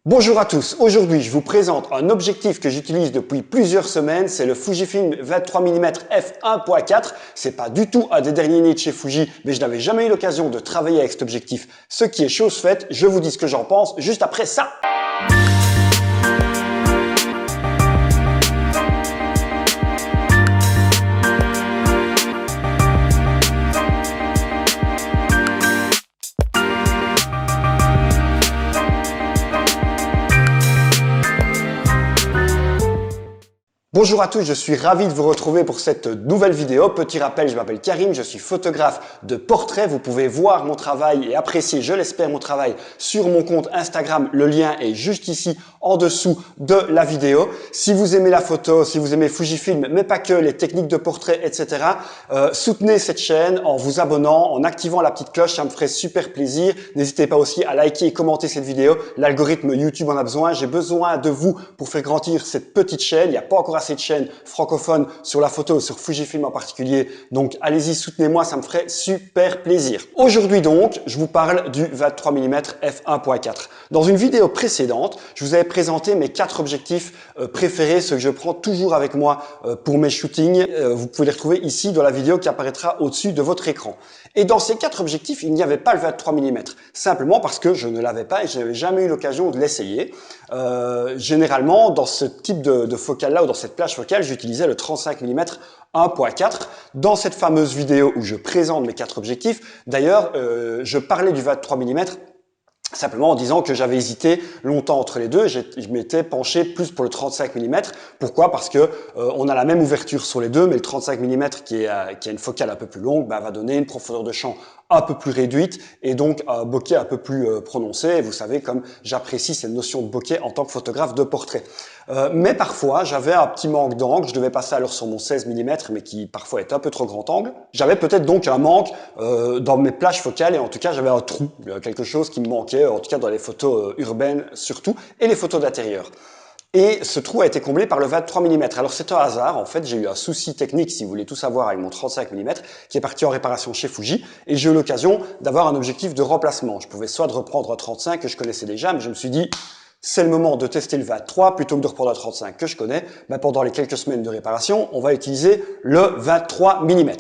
Bonjour à tous, aujourd'hui je vous présente un objectif que j'utilise depuis plusieurs semaines, c'est le Fujifilm 23 mm f1.4. C'est pas du tout un des derniers nés de chez Fuji, mais je n'avais jamais eu l'occasion de travailler avec cet objectif, ce qui est chose faite. Je vous dis ce que j'en pense juste après ça. Bonjour à tous, je suis ravi de vous retrouver pour cette nouvelle vidéo. Petit rappel, je m'appelle Karim, je suis photographe de portrait. Vous pouvez voir mon travail et apprécier, je l'espère, mon travail sur mon compte Instagram. Le lien est juste ici en dessous de la vidéo. Si vous aimez la photo, si vous aimez Fujifilm, mais pas que, les techniques de portrait, etc., soutenez cette chaîne en vous abonnant, en activant la petite cloche, ça me ferait super plaisir. N'hésitez pas aussi à liker et commenter cette vidéo. L'algorithme YouTube en a besoin. J'ai besoin de vous pour faire grandir cette petite chaîne. Il n'y a pas encore assez de chaînes francophones sur la photo, sur Fujifilm en particulier. Donc allez-y, soutenez-moi, ça me ferait super plaisir. Aujourd'hui donc, je vous parle du 23 mm f1.4. Dans une vidéo précédente, je vous avais présenté mes 4 objectifs préférés, ceux que je prends toujours avec moi pour mes shootings. Vous pouvez les retrouver ici dans la vidéo qui apparaîtra au-dessus de votre écran. Et dans ces 4 objectifs, il n'y avait pas le 23 mm, simplement parce que je ne l'avais pas et je n'avais jamais eu l'occasion de l'essayer. Généralement, dans ce type de focale-là ou dans cette plage focale, j'utilisais le 35 mm 1.4. Dans cette fameuse vidéo où je présente mes 4 objectifs, d'ailleurs, je parlais du 23 mm simplement en disant que j'avais hésité longtemps entre les deux. Je m'étais penché plus pour le 35 mm. Pourquoi? Parce que on a la même ouverture sur les deux, mais le 35 mm qui a une focale un peu plus longue, va donner une profondeur de champ un peu plus réduite et donc un bokeh un peu plus prononcé. Et vous savez comme j'apprécie cette notion de bokeh en tant que photographe de portrait. Mais parfois, j'avais un petit manque d'angle. Je devais passer alors sur mon 16 mm, mais qui parfois est un peu trop grand angle. J'avais peut-être donc un manque dans mes plages focales et en tout cas, j'avais un trou, quelque chose qui me manquait, en tout cas dans les photos urbaines surtout et les photos d'intérieur. Et ce trou a été comblé par le 23 mm. Alors c'est un hasard, en fait j'ai eu un souci technique, si vous voulez tout savoir, avec mon 35 mm qui est parti en réparation chez Fuji et j'ai eu l'occasion d'avoir un objectif de remplacement. Je pouvais soit de reprendre un 35 que je connaissais déjà, mais je me suis dit c'est le moment de tester le 23 plutôt que de reprendre un 35 que je connais. Pendant les quelques semaines de réparation, on va utiliser le 23 mm.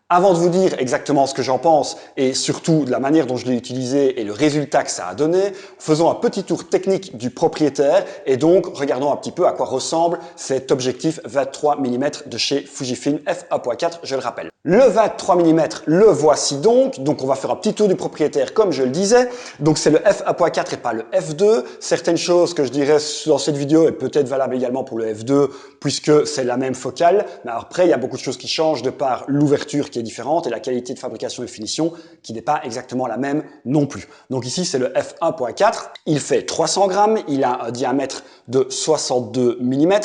Avant de vous dire exactement ce que j'en pense et surtout de la manière dont je l'ai utilisé et le résultat que ça a donné, faisons un petit tour technique du propriétaire et donc regardons un petit peu à quoi ressemble cet objectif 23 mm de chez Fujifilm f1.4, je le rappelle. Le 23 mm, le voici donc on va faire un petit tour du propriétaire comme je le disais. Donc c'est le f1.4 et pas le f2. Certaines choses que je dirais dans cette vidéo est peut-être valable également pour le f2 puisque c'est la même focale. Mais après il y a beaucoup de choses qui changent de par l'ouverture qui est différente et la qualité de fabrication et finition qui n'est pas exactement la même non plus. Donc ici c'est le f1.4, il fait 300 grammes, il a un diamètre de 62 mm.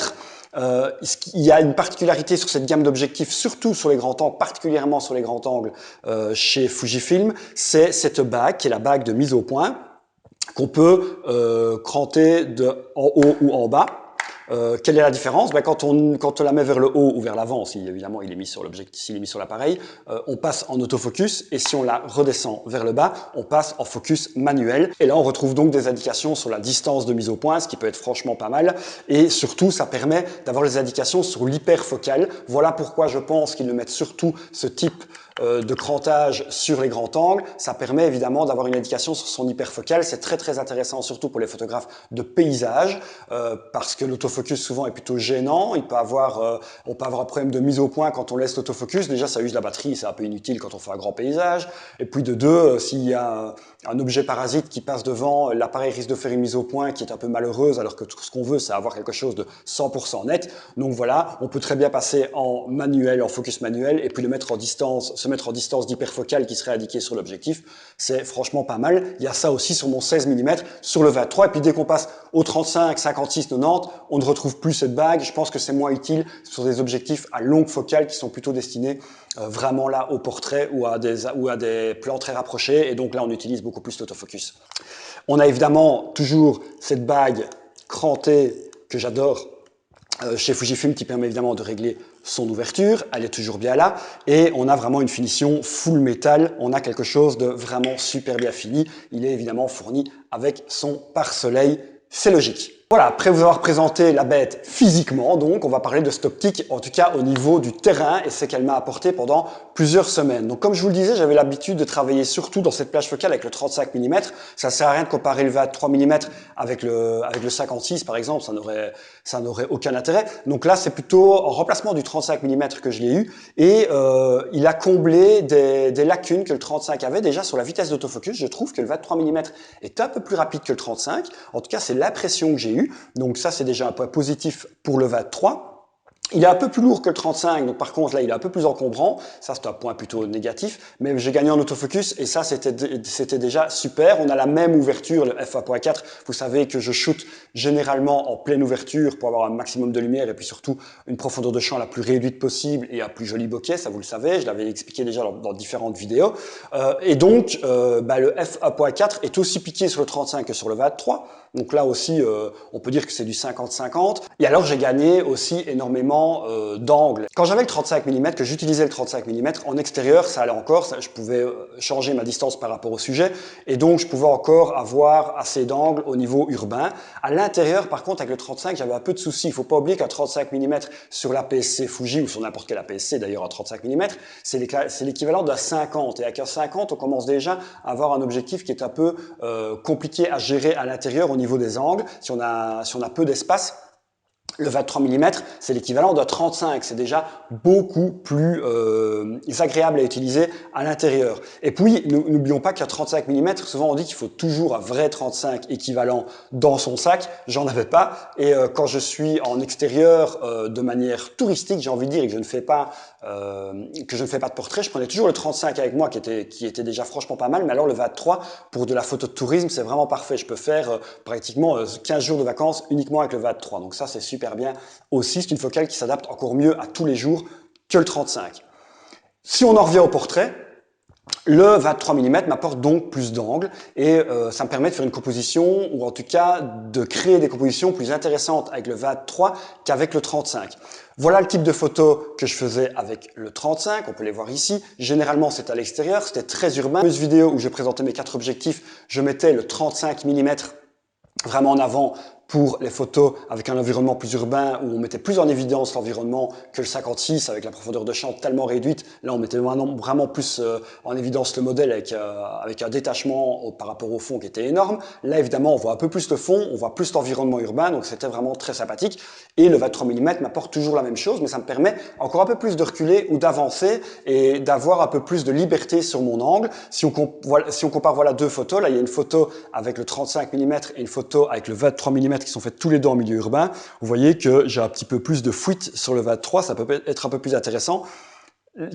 Il y a une particularité sur cette gamme d'objectifs, surtout sur les grands angles, particulièrement sur les grands angles chez Fujifilm, c'est cette bague qui est la bague de mise au point qu'on peut cranter en haut ou en bas. Quelle est la différence? Quand on la met vers le haut ou vers l'avant, si évidemment il est mis sur l'objectif, s'il est mis sur l'appareil, on passe en autofocus et si on la redescend vers le bas, on passe en focus manuel. Et là, on retrouve donc des indications sur la distance de mise au point, ce qui peut être franchement pas mal. Et surtout, ça permet d'avoir des indications sur l'hyperfocale. Voilà pourquoi je pense qu'ils le mettent surtout ce type de crantage sur les grands angles. Ça permet évidemment d'avoir une indication sur son hyperfocale. C'est très très intéressant, surtout pour les photographes de paysage, parce que l'autofocus souvent est plutôt gênant. On peut avoir un problème de mise au point quand on laisse l'autofocus. Déjà, ça use la batterie, c'est un peu inutile quand on fait un grand paysage. Et puis de deux, s'il y a un objet parasite qui passe devant, l'appareil risque de faire une mise au point qui est un peu malheureuse, alors que tout ce qu'on veut, c'est avoir quelque chose de 100% net. Donc voilà, on peut très bien passer en manuel, en focus manuel, et puis se mettre en distance d'hyperfocale qui serait indiquée sur l'objectif. C'est franchement pas mal. Il y a ça aussi sur mon 16 mm, sur le 23, et puis dès qu'on passe au 35, 56, 90, on ne retrouve plus cette bague. Je pense que c'est moins utile sur des objectifs à longue focale qui sont plutôt destinés vraiment là au portrait ou à des plans très rapprochés, et donc là on utilise beaucoup plus l'autofocus. On a évidemment toujours cette bague crantée que j'adore chez Fujifilm qui permet évidemment de régler son ouverture, elle est toujours bien là et on a vraiment une finition full métal, on a quelque chose de vraiment super bien fini. Il est évidemment fourni avec son pare-soleil c'est logique. Voilà, après vous avoir présenté la bête physiquement, donc on va parler de cette optique, en tout cas au niveau du terrain, et ce qu'elle m'a apporté pendant plusieurs semaines. Donc comme je vous le disais, j'avais l'habitude de travailler surtout dans cette plage focale avec le 35 mm. Ça sert à rien de comparer le 23 mm avec le 56 par exemple, ça n'aurait aucun intérêt. Donc là, c'est plutôt en remplacement du 35 mm que je l'ai eu, et il a comblé des lacunes que le 35 avait déjà sur la vitesse d'autofocus. Je trouve que le 23 mm est un peu plus rapide que le 35. En tout cas, c'est l'impression que j'ai eue. Donc ça, c'est déjà un point positif pour le 23. Il est un peu plus lourd que le 35, donc par contre là il est un peu plus encombrant, ça c'est un point plutôt négatif, mais j'ai gagné en autofocus et ça c'était déjà super. On a la même ouverture, le f1.4, vous savez que je shoot généralement en pleine ouverture pour avoir un maximum de lumière et puis surtout une profondeur de champ la plus réduite possible et un plus joli bokeh, ça vous le savez, je l'avais expliqué déjà dans différentes vidéos. Et donc le f1.4 est aussi piqué sur le 35 que sur le 23, donc là aussi on peut dire que c'est du 50-50. Et alors j'ai gagné aussi énormément d'angle. Quand j'avais le 35 mm, que j'utilisais le 35 mm, en extérieur, ça allait encore, je pouvais changer ma distance par rapport au sujet, et donc je pouvais encore avoir assez d'angle au niveau urbain. À l'intérieur, par contre, avec le 35, j'avais un peu de soucis. Il faut pas oublier qu'un 35 mm sur l'APS-C Fuji, ou sur n'importe quel APS-C d'ailleurs, un 35 mm, c'est l'équivalent d'un 50. Et avec un 50, on commence déjà à avoir un objectif qui est un peu compliqué à gérer à l'intérieur au niveau des angles, si on a peu d'espace. Le 23 mm, c'est l'équivalent d'un 35. C'est déjà beaucoup plus agréable à utiliser à l'intérieur. Et puis, n'oublions pas qu'à 35 mm, souvent on dit qu'il faut toujours un vrai 35 équivalent dans son sac. J'en avais pas. Et quand je suis en extérieur de manière touristique, j'ai envie de dire, et que je ne fais pas de portrait, je prenais toujours le 35 avec moi, qui était déjà franchement pas mal. Mais alors le 23, pour de la photo de tourisme, c'est vraiment parfait. Je peux faire pratiquement 15 jours de vacances uniquement avec le 23. Donc ça, c'est super bien aussi. C'est une focale qui s'adapte encore mieux à tous les jours que le 35. Si on en revient au portrait, le 23 mm m'apporte donc plus d'angles et ça me permet de faire une composition, ou en tout cas de créer des compositions plus intéressantes avec le 23 qu'avec le 35. Voilà le type de photos que je faisais avec le 35, on peut les voir ici. Généralement, c'est à l'extérieur, c'était très urbain. Dans cette vidéo où je présentais mes 4 objectifs, je mettais le 35 mm vraiment en avant pour les photos avec un environnement plus urbain où on mettait plus en évidence l'environnement que le 56 avec la profondeur de champ tellement réduite. Là, on mettait vraiment plus en évidence le modèle avec un détachement par rapport au fond qui était énorme. Là, évidemment, on voit un peu plus le fond, on voit plus l'environnement urbain, donc c'était vraiment très sympathique. Et le 23 mm m'apporte toujours la même chose, mais ça me permet encore un peu plus de reculer ou d'avancer et d'avoir un peu plus de liberté sur mon angle. Si on compare deux photos, là, il y a une photo avec le 35 mm et une photo avec le 23 mm qui sont faites tous les deux en milieu urbain. Vous voyez que j'ai un petit peu plus de fuite sur le 23, ça peut être un peu plus intéressant.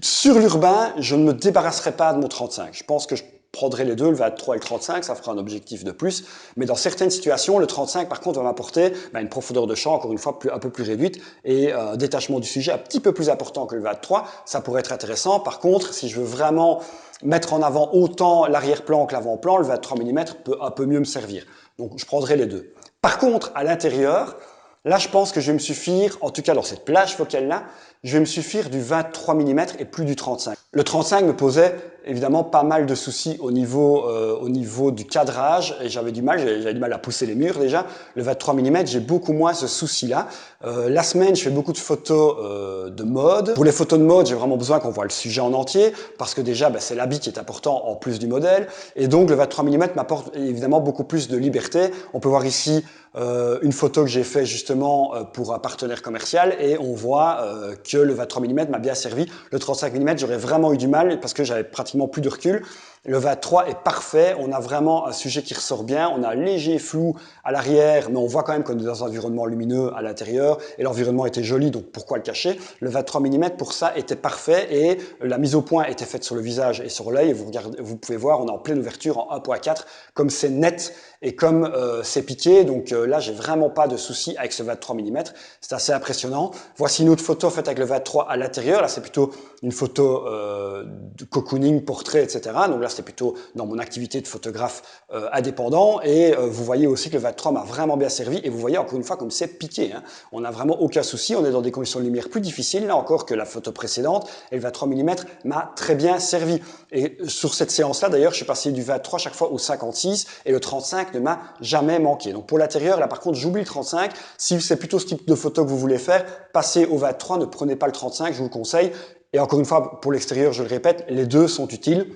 Sur l'urbain, je ne me débarrasserai pas de mon 35. Je pense que je prendrai les deux, le 23 et le 35, ça fera un objectif de plus. Mais dans certaines situations, le 35, par contre, va m'apporter une profondeur de champ, encore une fois, un peu plus réduite et un détachement du sujet un petit peu plus important que le 23. Ça pourrait être intéressant. Par contre, si je veux vraiment mettre en avant autant l'arrière-plan que l'avant-plan, le 23 mm peut un peu mieux me servir. Donc, je prendrai les deux. Par contre, à l'intérieur, là, je pense que je vais me suffire, en tout cas dans cette plage focale-là, je vais me suffire du 23 mm et plus du 35. Le 35 me posait évidemment pas mal de soucis au niveau du cadrage et j'avais du mal à pousser les murs déjà. Le 23 mm, j'ai beaucoup moins ce souci-là. La semaine, je fais beaucoup de photos de mode. Pour les photos de mode, j'ai vraiment besoin qu'on voit le sujet en entier parce que déjà, c'est l'habit qui est important en plus du modèle. Et donc, le 23 mm m'apporte évidemment beaucoup plus de liberté. On peut voir ici une photo que j'ai fait justement pour un partenaire commercial et on voit que le 23 mm m'a bien servi. Le 35 mm, j'aurais vraiment eu du mal parce que j'avais pratiquement plus de recul. Le 23 est parfait, on a vraiment un sujet qui ressort bien, on a un léger flou à l'arrière, mais on voit quand même qu'on est dans un environnement lumineux à l'intérieur, et l'environnement était joli, donc pourquoi le cacher? Le 23 mm pour ça était parfait, et la mise au point était faite sur le visage et sur l'œil, et vous pouvez voir, on est en pleine ouverture en 1.4, comme c'est net et comme c'est piqué, donc là j'ai vraiment pas de souci avec ce 23 mm, c'est assez impressionnant. Voici une autre photo faite avec le 23 à l'intérieur, là c'est plutôt une photo de cocooning, portrait, etc. Donc là c'était plutôt dans mon activité de photographe indépendant. Et vous voyez aussi que le 23 m'a vraiment bien servi. Et vous voyez encore une fois comme c'est piqué, hein. On n'a vraiment aucun souci. On est dans des conditions de lumière plus difficiles, là encore, que la photo précédente. Et le 23 mm m'a très bien servi. Et sur cette séance-là, d'ailleurs, je suis passé du 23 chaque fois au 56 et le 35 ne m'a jamais manqué. Donc pour l'intérieur, là par contre, j'oublie le 35. Si c'est plutôt ce type de photo que vous voulez faire, passez au 23, ne prenez pas le 35, je vous le conseille. Et encore une fois, pour l'extérieur, je le répète, les deux sont utiles.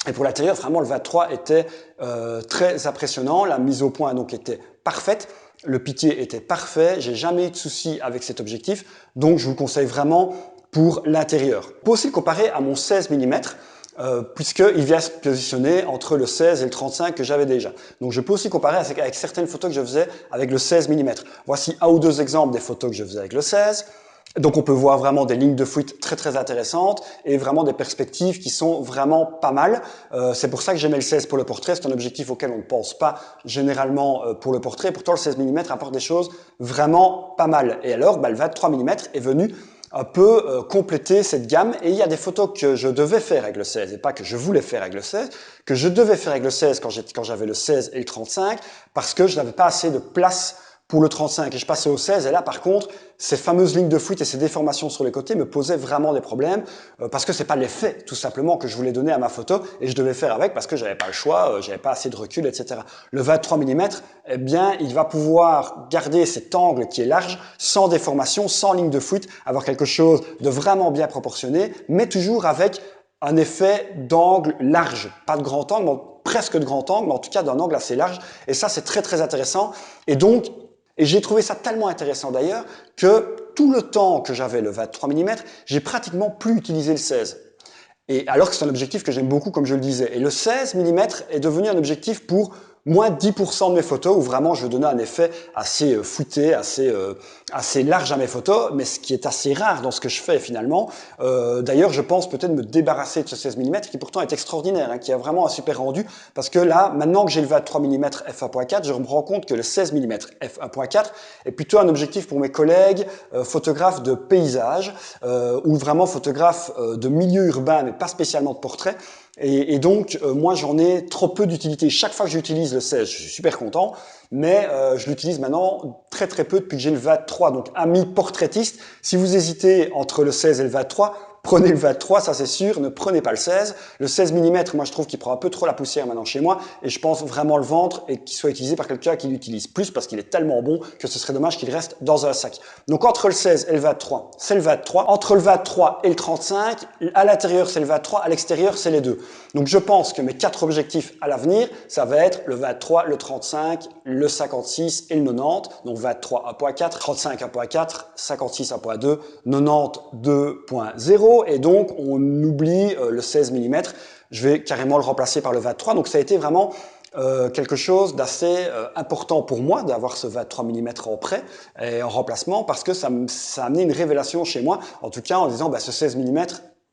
Et pour l'intérieur, vraiment, le 23 était très impressionnant. La mise au point donc était parfaite. Le pitié était parfait. J'ai jamais eu de souci avec cet objectif. Donc, je vous le conseille vraiment pour l'intérieur. On peut aussi le comparer à mon 16 mm. Puisqu'il vient se positionner entre le 16 et le 35 que j'avais déjà. Donc je peux aussi comparer avec certaines photos que je faisais avec le 16 mm. Voici un ou deux exemples des photos que je faisais avec le 16. Donc on peut voir vraiment des lignes de fuite très très intéressantes et vraiment des perspectives qui sont vraiment pas mal. C'est pour ça que j'aimais le 16 pour le portrait. C'est un objectif auquel on ne pense pas généralement pour le portrait. Pourtant le 16 mm apporte des choses vraiment pas mal. Et alors le 23 mm est venu un peu compléter cette gamme. Et il y a des photos que je devais faire avec le 16 et pas que je voulais faire avec le 16, que je devais faire avec le 16 quand j'avais le 16 et le 35 parce que je n'avais pas assez de place pour le 35 et je passais au 16 et là par contre ces fameuses lignes de fuite et ces déformations sur les côtés me posaient vraiment des problèmes parce que c'est pas l'effet tout simplement que je voulais donner à ma photo et je devais faire avec parce que j'avais pas le choix, j'avais pas assez de recul, etc. Le 23 mm, eh bien il va pouvoir garder cet angle qui est large, sans déformation, sans ligne de fuite, avoir quelque chose de vraiment bien proportionné, mais toujours avec un effet d'angle large, pas de grand angle, mais presque de grand angle, mais en tout cas d'un angle assez large. Et ça, c'est très très intéressant. Et donc, j'ai trouvé ça tellement intéressant d'ailleurs que tout le temps que j'avais le 23 mm, j'ai pratiquement plus utilisé le 16. Et alors que c'est un objectif que j'aime beaucoup, comme je le disais. Et le 16 mm est devenu un objectif pour moins 10% de mes photos, où vraiment je veux donner un effet assez fouetté, assez large à mes photos, mais ce qui est assez rare dans ce que je fais finalement. D'ailleurs, je pense peut-être me débarrasser de ce 16 mm, qui pourtant est extraordinaire, hein, qui a vraiment un super rendu, parce que là, maintenant que j'ai le 23 mm f1.4, je me rends compte que le 16 mm f1.4 est plutôt un objectif pour mes collègues photographes de paysage, ou vraiment photographes de milieu urbain, mais pas spécialement de portrait. Et donc, moi, j'en ai trop peu d'utilité. Chaque fois que j'utilise le 16, je suis super content, mais je l'utilise maintenant très très peu depuis que j'ai le 23. Donc, amis portraitistes, si vous hésitez entre le 16 et le 23, prenez le 23, ça c'est sûr, ne prenez pas le 16. Le 16 mm, moi je trouve qu'il prend un peu trop la poussière maintenant chez moi et je pense vraiment le vendre et qu'il soit utilisé par quelqu'un qui l'utilise plus parce qu'il est tellement bon que ce serait dommage qu'il reste dans un sac. Donc entre le 16 et le 23, c'est le 23. Entre le 23 et le 35, à l'intérieur c'est le 23, à l'extérieur c'est les deux. Donc je pense que mes 4 objectifs à l'avenir, ça va être le 23, le 35, le 56 et le 90. Donc 23 1.4, 35 1.4, 56 1.2, 90 2.0. Et donc, on oublie le 16 mm. Je vais carrément le remplacer par le 23. Donc, ça a été vraiment quelque chose d'assez important pour moi d'avoir ce 23 mm en prêt et en remplacement parce que ça a amené une révélation chez moi, en tout cas en disant ce 16 mm,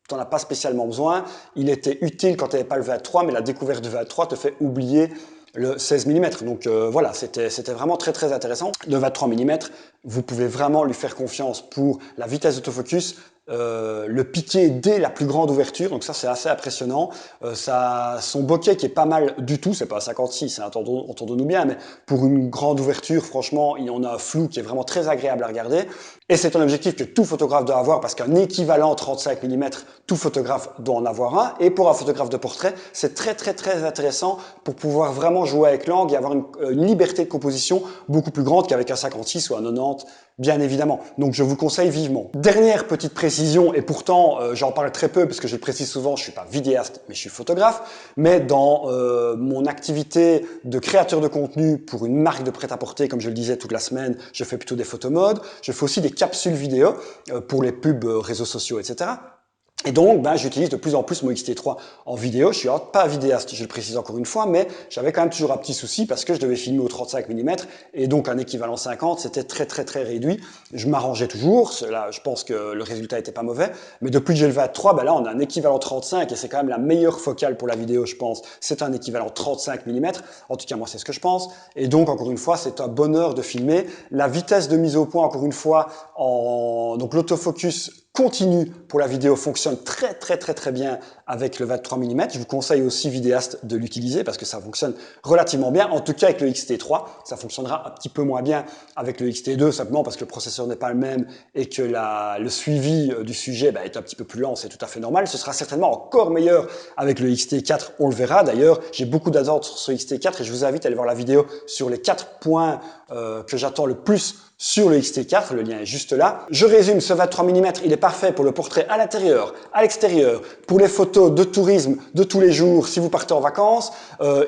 tu n'en as pas spécialement besoin. Il était utile quand tu n'avais pas le 23, mais la découverte du 23 te fait oublier le 16 mm. Donc voilà, c'était vraiment très très intéressant. Le 23 mm, vous pouvez vraiment lui faire confiance pour la vitesse d'autofocus, le piqué dès la plus grande ouverture, donc ça c'est assez impressionnant. Son bokeh qui est pas mal du tout, c'est pas 56, hein, entendons-nous bien, mais pour une grande ouverture, franchement, il y en a un flou qui est vraiment très agréable à regarder. Et c'est un objectif que tout photographe doit avoir parce qu'un équivalent 35 mm, tout photographe doit en avoir un. Et pour un photographe de portrait, c'est très très très intéressant pour pouvoir vraiment jouer avec l'angle et avoir une liberté de composition beaucoup plus grande qu'avec un 56 ou un 90, bien évidemment. Donc je vous conseille vivement. Dernière petite précision, et pourtant j'en parle très peu parce que je le précise souvent, je suis pas vidéaste mais je suis photographe, mais dans mon activité de créateur de contenu pour une marque de prêt-à-porter, comme je le disais toute la semaine, je fais plutôt des photomode, je fais aussi des capsules vidéo pour les pubs réseaux sociaux, etc. Et donc, j'utilise de plus en plus mon X-T3 en vidéo. Je suis pas vidéaste, je le précise encore une fois, mais j'avais quand même toujours un petit souci parce que je devais filmer au 35 mm et donc un équivalent 50, c'était très très très réduit. Je m'arrangeais toujours, là, je pense que le résultat était pas mauvais, mais depuis que j'ai le 23, là on a un équivalent 35 et c'est quand même la meilleure focale pour la vidéo, je pense. C'est un équivalent 35 mm, en tout cas moi c'est ce que je pense. Et donc encore une fois, c'est un bonheur de filmer. La vitesse de mise au point, encore une fois, donc l'autofocus continu pour la vidéo fonctionne très bien avec le 23 mm. Je vous conseille aussi vidéastes de l'utiliser parce que ça fonctionne relativement bien. En tout cas avec le X-T3, ça fonctionnera un petit peu moins bien avec le X-T2 simplement parce que le processeur n'est pas le même et que le suivi du sujet est un petit peu plus lent, c'est tout à fait normal. Ce sera certainement encore meilleur avec le X-T4, on le verra. D'ailleurs, j'ai beaucoup d'attentes sur ce X-T4 et je vous invite à aller voir la vidéo sur les 4 points que j'attends le plus sur le X-T4, le lien est juste là. Je résume, ce 23 mm, il est parfait pour le portrait à l'intérieur, à l'extérieur, pour les photos de tourisme de tous les jours si vous partez en vacances.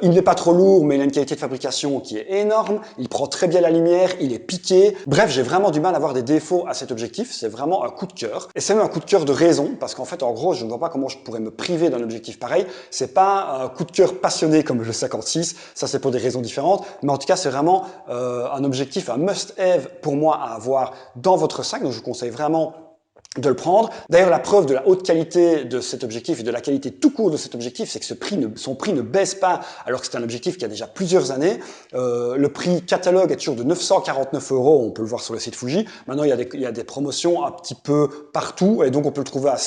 Il n'est pas trop lourd, mais il a une qualité de fabrication qui est énorme. Il prend très bien la lumière, il est piqué. Bref, j'ai vraiment du mal à voir des défauts à cet objectif. C'est vraiment un coup de cœur. Et c'est même un coup de cœur de raison, parce qu'en fait, en gros, je ne vois pas comment je pourrais me priver d'un objectif pareil. C'est pas un coup de cœur passionné comme le 56, ça c'est pour des raisons différentes, mais en tout cas, c'est vraiment un objectif, un must-have pour moi à avoir dans votre sac, donc je vous conseille vraiment de le prendre. D'ailleurs, la preuve de la haute qualité de cet objectif et de la qualité tout court de cet objectif, c'est que son prix ne baisse pas alors que c'est un objectif qui a déjà plusieurs années. Le prix catalogue est toujours de 949 €, on peut le voir sur le site Fuji. Maintenant, il y a des promotions un petit peu partout et donc on peut le trouver à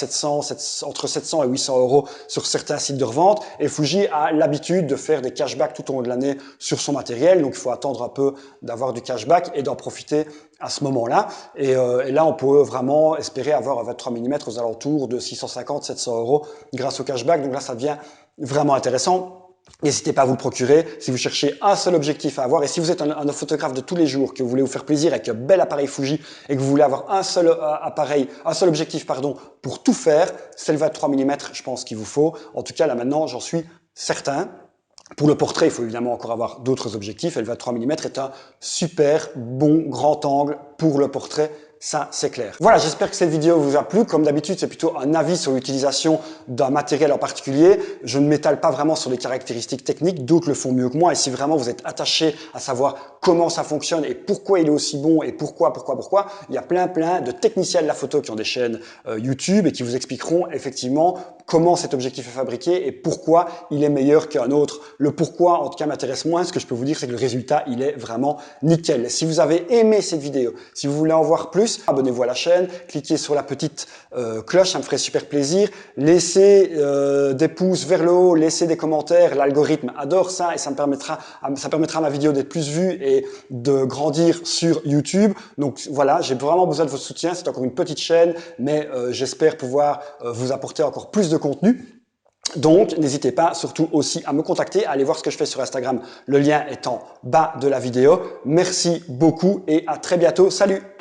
entre 700 et 800 € sur certains sites de revente. Et Fuji a l'habitude de faire des cashbacks tout au long de l'année sur son matériel, donc il faut attendre un peu d'avoir du cashback et d'en profiter à ce moment-là. Et là, on peut vraiment espérer avoir un 23 mm aux alentours de 650-700 € grâce au cashback. Donc là, ça devient vraiment intéressant. N'hésitez pas à vous le procurer si vous cherchez un seul objectif à avoir. Et si vous êtes un photographe de tous les jours, que vous voulez vous faire plaisir avec un bel appareil Fuji et que vous voulez avoir un seul objectif, pour tout faire, c'est le 23 mm, je pense qu'il vous faut. En tout cas, là maintenant, j'en suis certain. Pour le portrait, il faut évidemment encore avoir d'autres objectifs et le 23 mm est un super bon grand angle pour le portrait. Ça, c'est clair. Voilà, j'espère que cette vidéo vous a plu. Comme d'habitude, c'est plutôt un avis sur l'utilisation d'un matériel en particulier. Je ne m'étale pas vraiment sur les caractéristiques techniques, d'autres le font mieux que moi. Et si vraiment vous êtes attaché à savoir comment ça fonctionne et pourquoi il est aussi bon et pourquoi, il y a plein de techniciens de la photo qui ont des chaînes YouTube et qui vous expliqueront effectivement comment cet objectif est fabriqué et pourquoi il est meilleur qu'un autre. Le pourquoi, en tout cas, m'intéresse moins. Ce que je peux vous dire, c'est que le résultat, il est vraiment nickel. Si vous avez aimé cette vidéo, si vous voulez en voir plus, abonnez-vous à la chaîne, cliquez sur la petite cloche, ça me ferait super plaisir. Laissez des pouces vers le haut, laissez des commentaires. L'algorithme adore ça et ça permettra à ma vidéo d'être plus vue et de grandir sur YouTube. Donc voilà, j'ai vraiment besoin de votre soutien. C'est encore une petite chaîne, mais j'espère pouvoir vous apporter encore plus de contenu. Donc, n'hésitez pas surtout aussi à me contacter, à aller voir ce que je fais sur Instagram. Le lien est en bas de la vidéo. Merci beaucoup et à très bientôt. Salut!